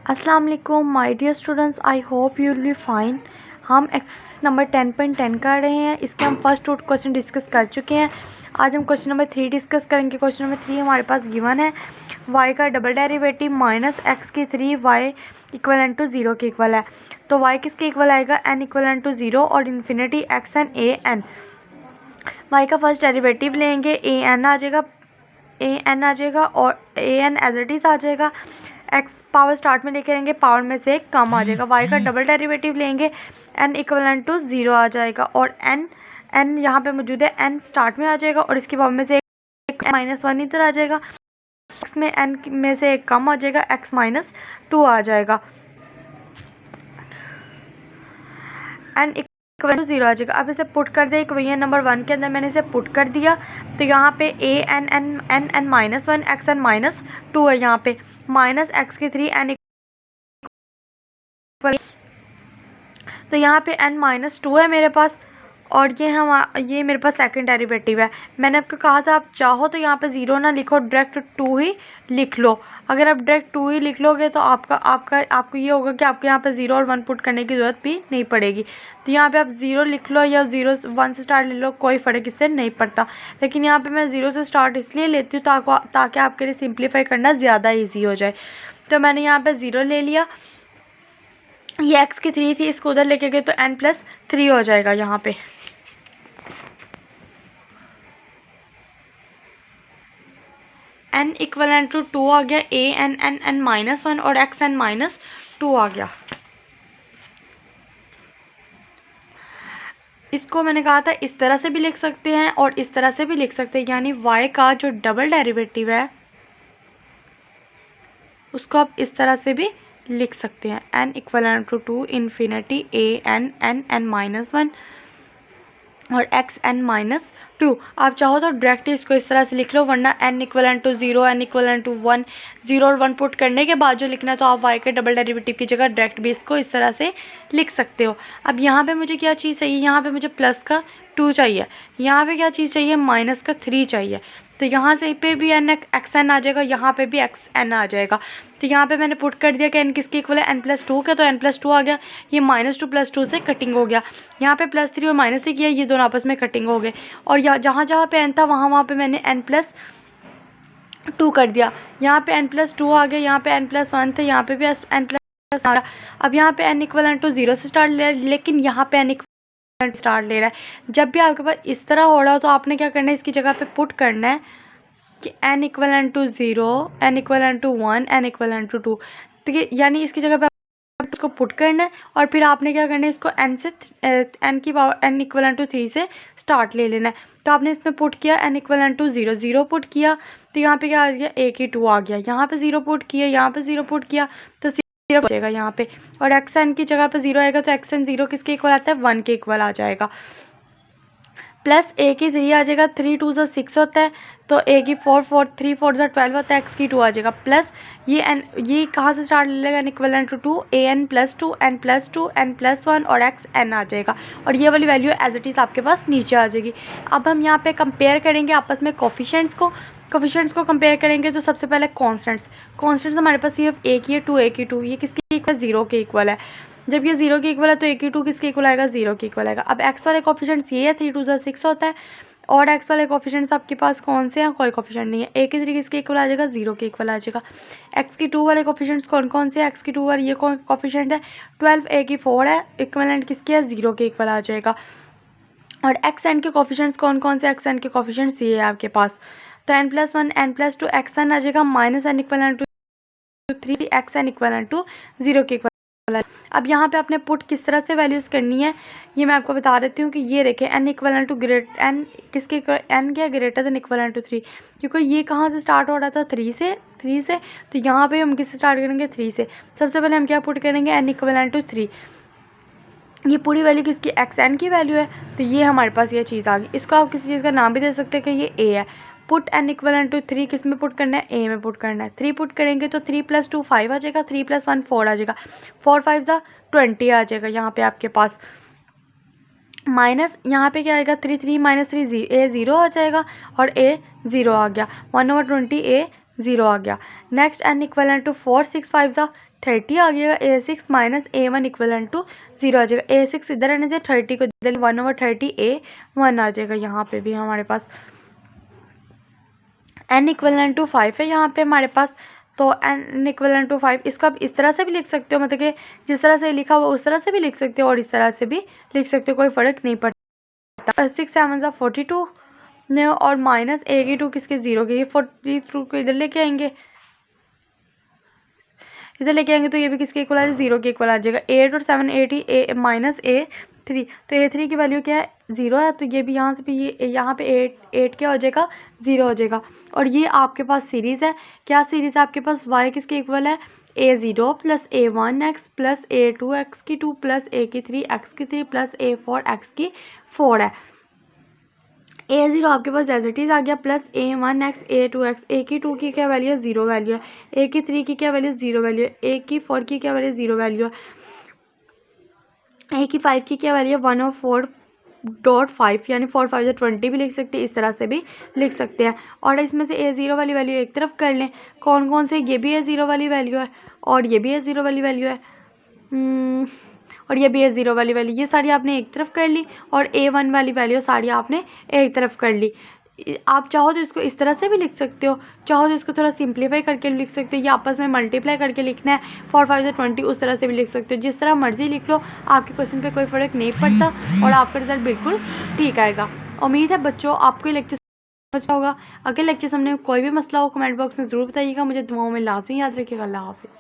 अस्सलाम वालेकुम my dear students, I hope you will be fine. हम एक्सरसाइज नंबर 10.10 कर रहे हैं। इसके हम फर्स्ट 2 क्वेश्चन डिस्कस कर चुके हैं। आज हम क्वेश्चन नंबर 3 डिस्कस करेंगे। क्वेश्चन नंबर 3 हमारे पास गिवन है y का डबल डेरिवेटिव माइनस एक्स की 3y इक्वल टू 0 के इक्वल है। तो y किसके इक्वल आएगा, n इक्वल टू 0 और infinity x n a n. y का फर्स्ट डेरिवेटिव लेंगे, ए एन आ जाएगा और a n as it is आ जाएगा। एक्स पावर स्टार्ट में लेके रहेंगे, पावर में से कम आ जाएगा। y का डबल डेरिवेटिव लेंगे, n इक्वल टू 0 आ जाएगा और n यहाँ पे मौजूद है, n स्टार्ट में आ जाएगा और इसकी पावर में से -1 इधर आ जाएगा। x में n में से एक कम आ जाएगा, x -2 आ जाएगा। n इक्वल टू 0 आ जाएगा। अब इसे पुट कर दे इक्वेशन नंबर 1 के अंदर, मैंने इसे पुट कर दिया। तो यहाँ पे a n -1 x n -2 है। यहाँ पे माइनस एक्स की 3 n, तो यहाँ पे n -2 है मेरे पास और ये मेरे पास सेकंड डेरिवेटिव है। मैंने आपको कहा था आप चाहो तो यहाँ पे 0 ना लिखो, डायरेक्ट 2 ही लिख लो। अगर आप डायरेक्ट 2 ही लिख लोगे तो आपको ये होगा कि आपको यहाँ पे 0 और 1 पुट करने की ज़रूरत भी नहीं पड़ेगी। तो यहाँ पे आप 0 लिख लो या 1 से स्टार्ट ले लो, कोई फ़र्क इससे नहीं पड़ता। लेकिन यहाँ पे मैं 0 से स्टार्ट इसलिए लेती हूँ ताकि आपके लिए सिंप्लीफाई करना ज़्यादा ईजी हो जाए। तो मैंने यहाँ पे 0 ले लिया। ये x की 3 थी, इसको उधर लेके गए तो n+3 हो जाएगा। यहाँ पे n इक्वल टू 2 आ गया, a n -1 और x n -2 आ गया। इसको मैंने कहा था इस तरह से भी लिख सकते हैं और इस तरह से भी लिख सकते हैं, यानी y का जो डबल डेरिवेटिव है उसको आप इस तरह से भी लिख सकते हैं, n equal to 2 infinity a n -1 और x n -2। आप चाहो तो डायरेक्ट इसको इस तरह से लिख लो, वरना n equal to 0 n equal to 1 0 और 1 पुट करने के बाद जो लिखना है तो आप y के डबल डेरिवेटिव की जगह डायरेक्ट भी इसको इस तरह से लिख सकते हो। अब यहाँ पे मुझे क्या चीज़ चाहिए, यहाँ पे मुझे प्लस का 2 चाहिए, यहाँ पे क्या चीज़ चाहिए, माइनस का 3 चाहिए। तो यहाँ से पे भी एक्स एन आ जाएगा, यहाँ पे भी एक्स एन आ जाएगा। तो यहाँ पे मैंने पुट कर दिया कि n किसके इक्वल है, n+2 का, तो n+2 आ गया। ये -2 +2 से कटिंग हो गया। यहाँ पे +3 और -3 किया, ये दोनों आपस में कटिंग हो गए। और यहाँ जहाँ पे n था वहाँ पे मैंने n+2 कर दिया। यहाँ पे n+2 आ गया, यहाँ पे n+1 थे, यहाँ पे भी n+1 आ गया। अब यहाँ पे n इक्वल टू 0 से स्टार्ट ले, लेकिन यहाँ पे n स्टार्ट ले रहा है। जब भी आपके पास इस तरह हो रहा हो तो आपने क्या करना है, इसकी जगह पे पुट करना है कि n equal to 0 n equal to 1 n equal to 2। तो यानी इसकी जगह पे इसको पुट करना है और फिर आपने क्या करना है, इसको n की पावर n इक्वल टू 3 से स्टार्ट ले लेना है। तो आपने इसमें पुट किया n इक्वल टू 0 पुट किया, तो यहाँ पे क्या आ गया, a की 2 आ गया। यहाँ पे 0 पुट किया, यहाँ पे 0 पुट किया तो 0 बचेगा यहाँ पे, और एक्स एन की जगह पे 0 आएगा तो एक्स एन 0 किसके इक्वल आता है, 1 के इक्वल आ जाएगा। प्लस a की 3 आ जाएगा, 3 2 से 6 होता है, तो a की 4 3 4 से 12 होता है, x की 2 आ जाएगा। प्लस ये कहाँ से स्टार्ट ले लेगा, n equal to 2 a n+2 n+2 n+1 और x n आ जाएगा। और ये वाली वैल्यू एज इट इज़ आपके पास नीचे आ जाएगी। अब हम यहाँ पे कंपेयर करेंगे आपस में कोफिशिएंट्स को कंपेयर करेंगे। तो सबसे पहले कॉन्स्टेंट्स हमारे पास सिर्फ a की है, 2a की 2, ये किसके इक्वल, 0 के इक्वल है। जब ये 0 के इक्वल है तो a की 2 किसके इक्वल आएगा, 0 के इक्वल आएगा। अब x वाले कोफिशिएंट्स ये है, 3 2 से 6 होता है, और x वाले कोफिशिएंट्स आपके पास कौन से हैं, कोई कोफिशिएंट नहीं है। a की 3 किसके इक्वल आ जाएगा, 0 के इक्वल आ जाएगा। x की 2 वाले कोफिशिएंट्स कौन कौन से हैं, x की 2 वाले ये कौन कोफिशिएंट है, 12 a की 4 है, इक्वलेंट किसके है, 0 के इक्वल आ जाएगा। और एक्स एन के कोफिशिएंट्स कौन कौन से, एक्स एन के कोफिशिएंट्स ये है आपके पास, तो n+1 n+2 एक्स एन आ जाएगा, -n equal to 3 x n equal to 0 के इक्वल। अब यहाँ पे आपने पुट किस तरह से वैल्यूज़ करनी है ये मैं आपको बता देती हूँ कि ये देखें, n इक्वल टू n किसके n क्या ग्रेटर देन इक्वल टू 3, क्योंकि ये कहाँ से स्टार्ट हो रहा था, 3 से। तो यहाँ पे हम किससे स्टार्ट करेंगे, 3 से। सबसे पहले हम क्या पुट करेंगे, n इक्वल टू 3, ये पूरी वैल्यू किसकी, एक्स एन की वैल्यू है। तो ये हमारे पास ये चीज़ आ गई। इसको आप किसी चीज़ का नाम भी दे सकते हैं कि ये a है। पुट n इक्वल टू 3 किस में पुट करना है, a में पुट करना है। 3 पुट करेंगे तो 3 + 2 5 आ जाएगा, 3 + 1 4 आ जाएगा, 4 5 20 आ जाएगा यहाँ पे आपके पास। माइनस यहाँ पे क्या आएगा, 3 3 - 3 a 0 आ जाएगा और a 0 आ गया, 1/20 a 0 आ गया। नेक्स्ट n इक्वलेंट टू 4 6 5 ज़ा 30 आ गया। A6 minus A1 equivalent to 0 आ जाएगा। A6 इधर रहने से 30 को इधर 1/30 A1 आ जाएगा। यहाँ पे भी हमारे पास n इक्वलेंट टू 5 है यहाँ पे हमारे पास, तो n इक्वलेंट टू 5 इसको आप इस तरह से भी लिख सकते हो, मतलब कि जिस तरह से लिखा हुआ उस तरह से भी लिख सकते हो और इस तरह से भी लिख सकते हो, कोई फ़र्क नहीं पड़ता। 6 7 ज़ा 42 ने और माइनस A की 2 किसके 0 के, ये 42 को इधर लेके आएंगे, इधर लेके आएंगे तो ये भी किसके इक्वल आ जाएगा 0 के इक्वल आ जाएगा। 8 और 7 8 ही A माइनस A3, तो A3 की वैल्यू क्या है 0 है, तो ये भी यहाँ से भी ये यहाँ पे 8 क्या हो जाएगा 0 हो जाएगा। और ये आपके पास सीरीज़ है, क्या सीरीज़ है आपके पास, y किसके इक्वल है A0 plus A1x plus A2x की 2 प्लस A3 x की 3 प्लस A4 x की 4 है। A0 आपके पास एज इट इज़ आ गया प्लस A1x A2x, A की 2 की क्या वैल्यू है 0 वैल्यू है, A की 3 की क्या वैल्यू 0 वैल्यू है, A की 4 की क्या वैल्यू 0 वैल्यू है, A की 5 की क्या वैल्यू है 1/4.5 यानी 4 5 20 भी लिख सकते हैं, इस तरह से भी लिख सकते हैं। और इसमें से A0 वाली वैल्यू एक तरफ कर लें, कौन कौन से, ये भी A0 वाली वैल्यू है और ये भी A0 वाली वैल्यू है और ये भी A0 वाली वैल्यू, ये सारी आपने एक तरफ कर ली और A1 वाली वैल्यू सारी आपने एक तरफ कर ली। आप चाहो तो इसको इस तरह से भी लिख सकते हो, चाहो तो इसको थोड़ा सिंप्लीफाई करके लिख सकते हो, या आपस में मल्टीप्लाई करके लिखना है 4 5 20 उस तरह से भी लिख सकते हो, जिस तरह मर्जी लिख लो, आपके क्वेश्चन पे कोई फ़र्क नहीं पड़ता और आपका रिजल्ट बिल्कुल ठीक आएगा। उम्मीद है बच्चों आपको ये लेक्चर समझ होगा। अगले लेक्चर सामने कोई भी मसला हो कमेंट बॉक्स में ज़रूर बताइएगा, मुझे दुआओं में लाजमी याद रखिएगा। अल्लाह हाफिज़।